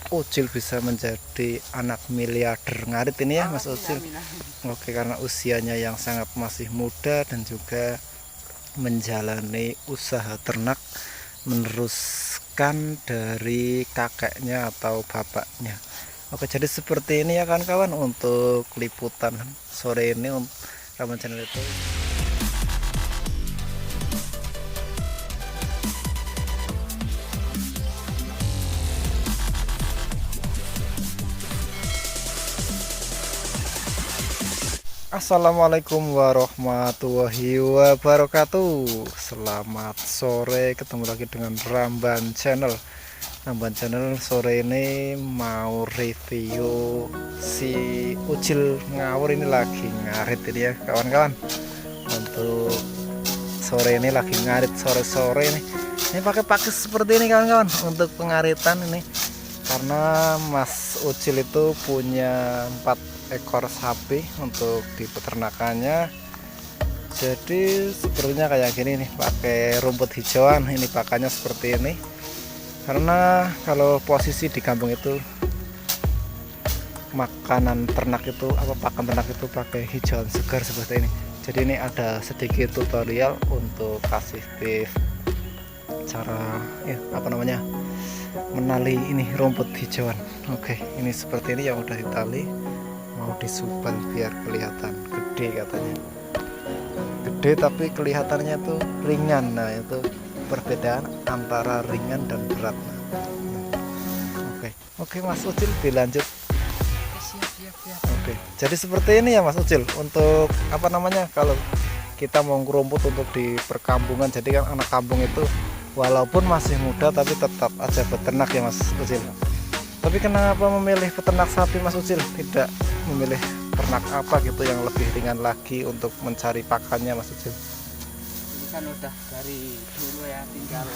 Ucil bisa menjadi anak miliarder ngarit ini ya Mas Ucil. Oke, karena usianya yang sangat masih muda dan juga menjalani usaha ternak meneruskan dari kakeknya atau bapaknya. Oke, jadi seperti ini ya kawan-kawan untuk liputan sore ini Raman Channel itu. Assalamualaikum warahmatullahi wabarakatuh. Selamat sore, ketemu lagi dengan Ramban Channel. Ramban Channel sore ini mau review si Ucil ngawur ini, lagi ngarit ini ya kawan-kawan. Untuk sore ini lagi ngarit sore-sore ini. Ini pakai pakis seperti ini kawan-kawan untuk pengaritan ini. Karena Mas Ucil itu punya 4 ekor sapi untuk di peternakannya. Jadi sepertinya kayak gini nih, pakai rumput hijauan. Ini pakannya seperti ini karena kalau posisi di kampung itu makanan ternak itu pakan ternak itu pakai hijauan segar seperti ini. Jadi ini ada sedikit tutorial untuk kasih tips cara menali ini rumput hijauan. Oke, ini seperti ini yang udah ditali, mau disupel biar kelihatan gede katanya. Gede tapi kelihatannya itu ringan. Nah, itu perbedaan antara ringan dan berat. Oke Mas Ucil, dilanjut. Siap. Oke, jadi seperti ini ya Mas Ucil untuk kalau kita mau ngerumput untuk di perkampungan. Jadi kan anak kampung itu walaupun masih muda tapi tetap aja beternak ya Mas Ucil. Tapi kenapa memilih peternak sapi Mas Ucil, tidak memilih ternak apa gitu yang lebih ringan lagi untuk mencari pakannya Mas Ucil? Ini kan udah dari dulu ya, tinggal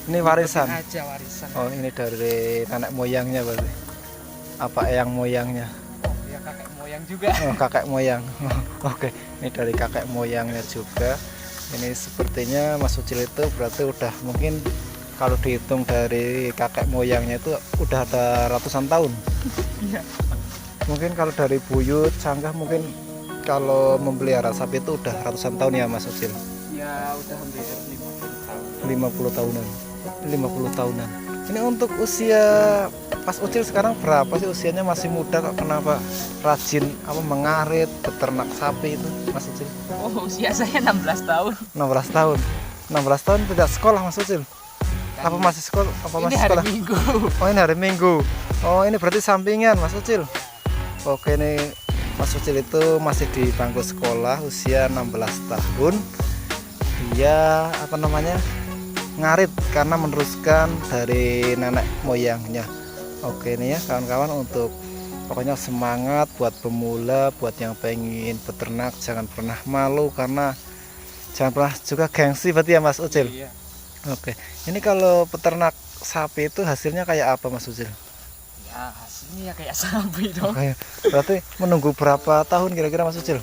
ini warisan aja warisan. ini dari nenek moyangnya berarti, apa eyang moyangnya? Ya kakek moyang juga. Kakek moyang. Oke, ini dari kakek moyangnya juga. Ini sepertinya Mas Ucil itu berarti udah mungkin kalau dihitung dari kakek moyangnya itu udah ada ratusan tahun. Iya. Mungkin kalau dari buyut sanggah mungkin kalau memelihara sapi itu udah ratusan tahun ya Mas Ucil. Ya udah hampir 50 tahun. 50 tahunan. 50 tahunan. Ini untuk usia Mas Ucil sekarang berapa sih usianya? Masih muda kok, kenapa rajin mengarit beternak sapi itu Mas Ucil? Oh, usia saya 16 tahun. 16 tahun. 16 tahun tidak sekolah Mas Ucil? Apa masih sekolah? Ini hari Minggu. Oh, ini hari Minggu. Oh, ini berarti sampingan Mas Ucil. Oke, ini Mas Ucil itu masih di bangku sekolah, usia 16 tahun. Dia ngarit karena meneruskan dari nenek moyangnya. Oke, ini ya kawan-kawan, untuk pokoknya semangat buat pemula, buat yang pengen beternak, jangan pernah malu, karena jangan pernah juga gengsi berarti ya Mas Ucil. Iya. Oke, ini kalau peternak sapi itu hasilnya kayak apa Mas Ucil? Ya hasilnya kayak sapi dong. Oke, berarti menunggu berapa tahun kira-kira Mas Ucil?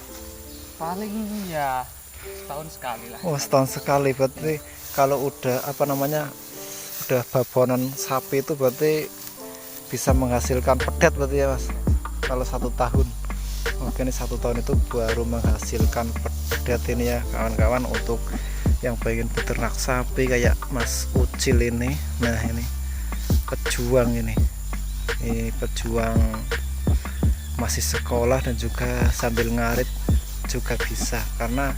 Paling ya setahun sekali lah. Oh, setahun sekali. Berarti kalau udah udah babonan sapi itu berarti bisa menghasilkan pedet berarti ya Mas, kalau 1 tahun. Oke, ini 1 tahun itu baru menghasilkan pedet ini ya kawan-kawan, untuk yang pengen beternak sapi kayak Mas Ucil ini. Nah, ini pejuang, ini pejuang masih sekolah dan juga sambil ngarit juga bisa, karena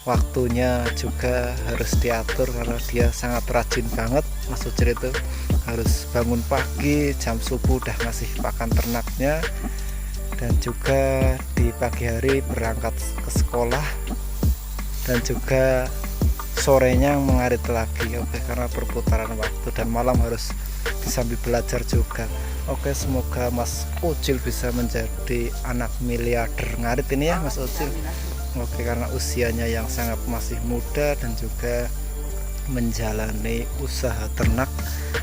waktunya juga harus diatur karena dia sangat rajin banget. Mas Ucil itu harus bangun pagi jam subuh udah ngasih pakan ternaknya, dan juga di pagi hari berangkat ke sekolah, dan juga sorenya mengarit lagi. Oke, karena perputaran waktu, dan malam harus sambil belajar juga. Oke, semoga Mas Ucil bisa menjadi anak miliarder ngarit ini ya Mas Ucil. Oke, karena usianya yang sangat masih muda dan juga menjalani usaha ternak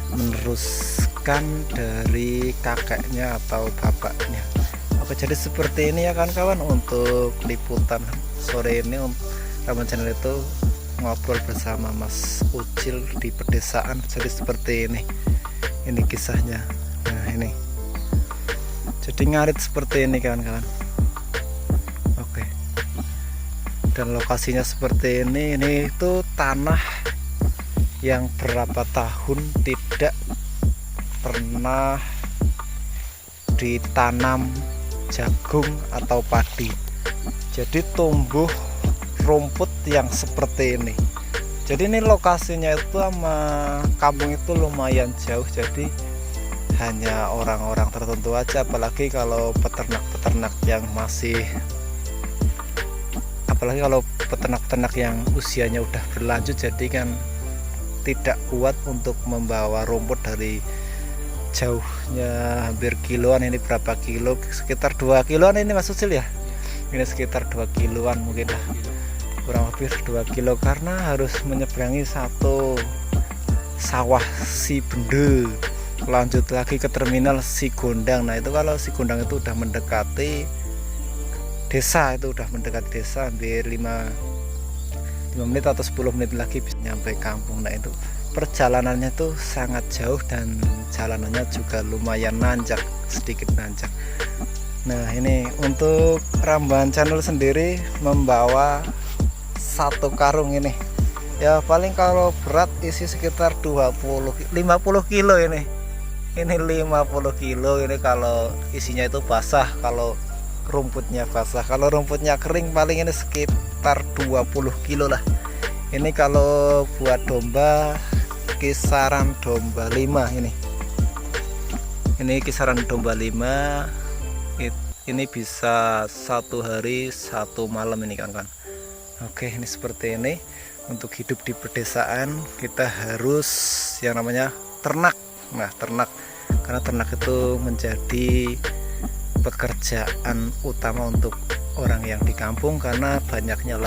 meneruskan dari kakeknya atau bapaknya. Oke, jadi seperti ini ya kawan-kawan untuk liputan sore ini. Raman Channel itu ngobrol bersama Mas Ucil di pedesaan, jadi seperti ini. Ini kisahnya. Nah ini, jadi ngarit seperti ini kawan-kawan. Oke, dan lokasinya seperti ini. Ini itu tanah yang berapa tahun tidak pernah ditanam jagung atau padi, jadi tumbuh rumput yang seperti ini. Jadi ini lokasinya itu sama kampung itu lumayan jauh, jadi hanya orang-orang tertentu aja, apalagi kalau peternak-peternak yang masih, apalagi kalau peternak-peternak yang usianya udah berlanjut, jadi kan tidak kuat untuk membawa rumput dari jauhnya hampir kiloan. Ini berapa kilo, sekitar 2 kiloan ini Mas Ucil ya. Ini sekitar 2 kiloan mungkin lah, kurang lebih 2 kilo, karena harus menyeberangi satu sawah si Bende, lanjut lagi ke terminal si Gondang. Nah itu kalau si Gondang itu udah mendekati desa, itu udah mendekati desa, hampir 5 menit atau 10 menit lagi bisa nyampe kampung. Nah itu perjalanannya tuh sangat jauh dan jalanannya juga lumayan nanjak, sedikit nanjak. Nah ini untuk Rambahan Channel sendiri membawa satu karung ini ya, paling kalau berat isi sekitar 50 kilo ini 50 kilo ini kalau isinya itu basah, kalau rumputnya basah. Kalau rumputnya kering paling ini sekitar 20 kilo lah. Ini kalau buat domba kisaran domba 5 ini kisaran domba 5 ini bisa 1 hari 1 malam ini kan. Oke, ini seperti ini. Untuk hidup di pedesaan kita harus yang namanya ternak. Nah ternak, karena ternak itu menjadi pekerjaan utama untuk orang yang di kampung, karena banyaknya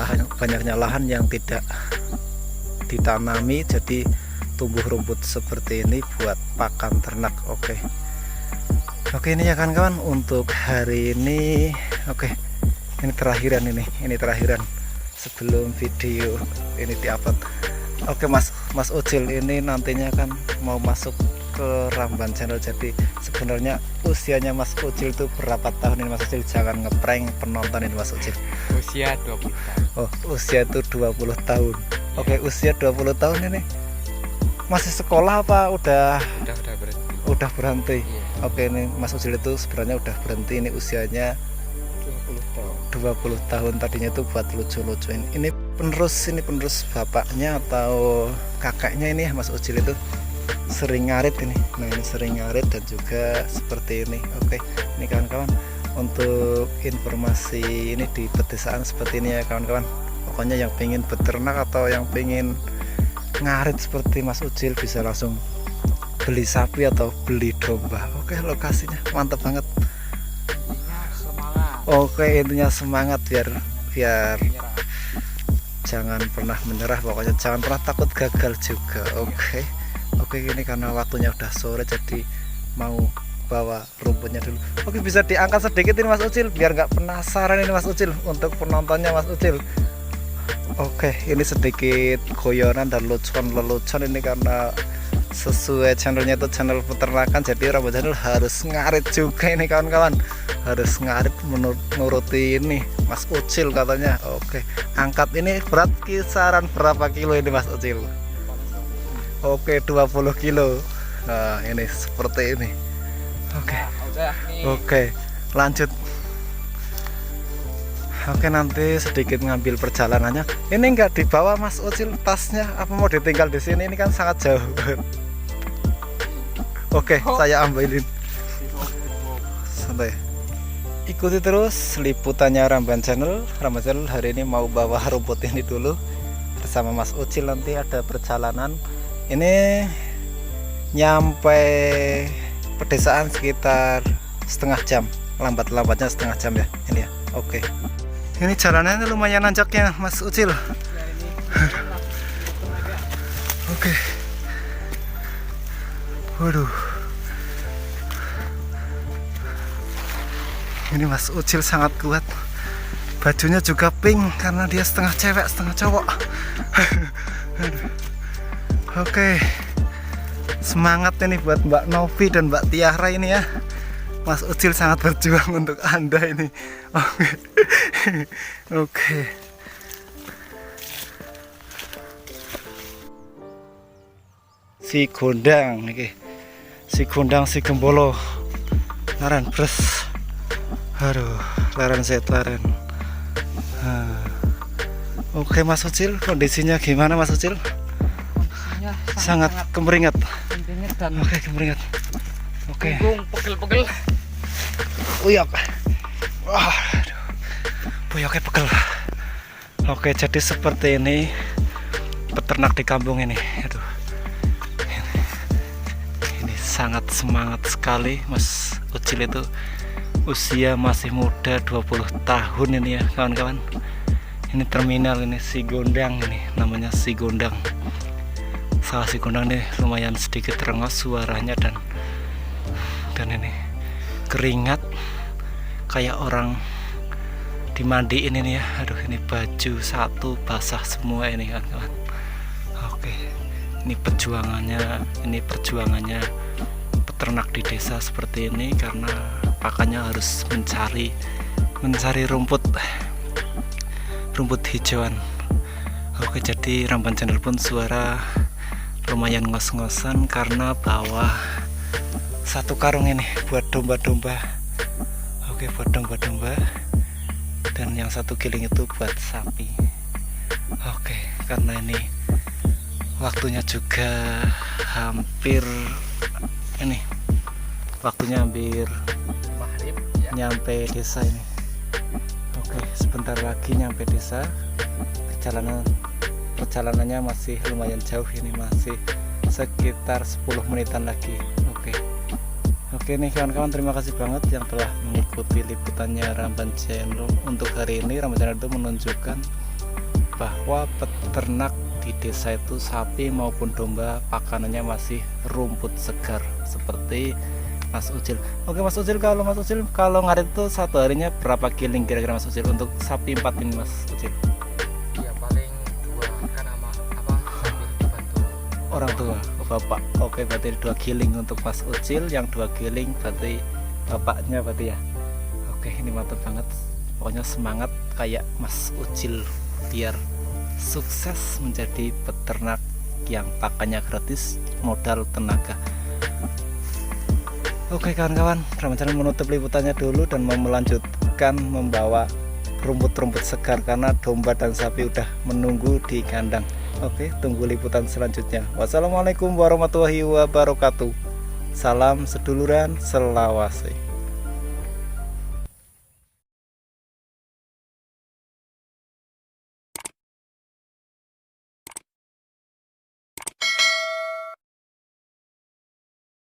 lahan yang tidak ditanami, jadi tumbuh rumput seperti ini buat pakan ternak. Oke, ini ya kawan-kawan untuk hari ini. Oke, ini terakhiran ini terakhiran sebelum video ini diupload. Oke Mas Ucil ini nantinya kan mau masuk ke Rambahan Channel, jadi sebenarnya usianya Mas Ucil itu berapa tahun ini Mas Ucil? Jangan ngeprank penonton ini Mas Ucil. Usia 20 tahun. Oh, usia itu 20 tahun. Oke, usia 20 tahun ini masih sekolah apa udah berhenti. Udah berhenti. Iya. Oke, ini Mas Ucil itu sebenarnya udah berhenti, ini usianya 20 tahun. Tadinya itu buat lucu-lucuin. Ini penerus bapaknya atau kakaknya ini ya Mas Ucil itu sering ngarit ini. Nah ini sering ngarit dan juga seperti ini. Oke, ini kawan-kawan untuk informasi ini di pedesaan seperti ini ya kawan-kawan. Pokoknya yang pengen beternak atau yang pengen ngarit seperti Mas Ucil bisa langsung beli sapi atau beli domba. Oke, lokasinya mantap banget. Semangat. Oke, intinya semangat biar jangan pernah menyerah, pokoknya jangan pernah takut gagal juga. Oke, ini karena waktunya udah sore jadi mau bawa rumputnya dulu. Oke, bisa diangkat sedikit ini Mas Ucil biar nggak penasaran ini Mas Ucil, untuk penontonnya Mas Ucil. Oke, ini sedikit goyonan dan lelucon ini karena sesuai channelnya itu channel peternakan, jadi Rambahan Channel harus ngarit juga ini kawan-kawan, harus ngarit menuruti ini Mas Ucil katanya. Oke, angkat ini berat kisaran berapa kilo ini Mas Ucil? Oke, 20 kilo. Nah ini seperti ini. Oke, lanjut. Oke, nanti sedikit ngambil perjalanannya. Ini enggak dibawa Mas Ucil tasnya, apa mau ditinggal di sini? Ini kan sangat jauh. Oke, saya ambilin. Santai. Ikuti terus liputannya Rambahan Channel. Rambahan Channel hari ini mau bawa rumput ini dulu bersama Mas Ucil. Nanti ada perjalanan. Ini nyampe pedesaan sekitar setengah jam, lambat-lambatnya setengah jam ya ini ya. Oke. Ini jalanannya lumayan nanjaknya Mas Ucil. Oke. Waduh. Ini Mas Ucil sangat kuat. Bajunya juga pink karena dia setengah cewek setengah cowok. Oke. Semangat ini buat Mbak Novi dan Mbak Tiara ini ya. Mas Ucil sangat berjuang untuk Anda ini. Oke. Oke. Si gondang iki. Si gondang si gembolo. Laren bres. Aduh, laren set laren. Oke Mas Ucil, kondisinya gimana Mas Ucil? Kondisinya Sangat kemeringat. keringat dan Oke, kemeringat. Oke. punggung pegel-pegel. Uyok. Wah, aduh. Buyoknya pegel. Oke, jadi seperti ini peternak di kampung ini. Aduh. Ini sangat semangat sekali Mas Ucil itu. Usia masih muda 20 tahun ini ya kawan-kawan. Ini terminal ini si gondang ini namanya si gondang. Salah si gondang ini lumayan sedikit rengos suaranya dan ini keringat kayak orang dimandiin ini ya. Aduh, ini baju satu basah semua ini kawan-kawan. Oke, ini perjuangannya peternak di desa seperti ini karena pakannya harus mencari rumput hijauan. Oke, jadi Ramban Channel pun suara lumayan ngos-ngosan karena bawa satu karung ini buat domba-domba. Oke, buat domba-domba, dan yang satu giling itu buat sapi. Oke, karena ini waktunya juga hampir Maghrib ya. nyampe desa ini. Oke, sebentar lagi nyampe desa. Perjalanannya masih lumayan jauh ini, masih sekitar 10 menitan lagi. Oke nih kawan-kawan, terima kasih banget yang telah mengikuti liputannya Ramban Channel. Untuk hari ini Ramban Channel itu menunjukkan bahwa peternak di desa itu sapi maupun domba pakanannya masih rumput segar seperti Mas Ucil. Oke Mas Ucil, kalau ngarit itu satu harinya berapa giling kira-kira Mas Ucil untuk sapi 4 ini Mas Ucil? Ya paling 2 kan sama apa sambil dibantu Orang tua, bapak. Oke, berarti 2 giling untuk Mas Ucil, yang 2 giling berarti bapaknya berarti ya. Oke, ini mantap banget. Pokoknya semangat kayak Mas Ucil biar sukses menjadi peternak yang pakannya gratis, modal tenaga. Oke kawan-kawan, Ramban Channel menutup liputannya dulu dan mau melanjutkan membawa rumput-rumput segar karena domba dan sapi udah menunggu di kandang. Oke, tunggu liputan selanjutnya. Wassalamualaikum warahmatullahi wabarakatuh. Salam seduluran selawase.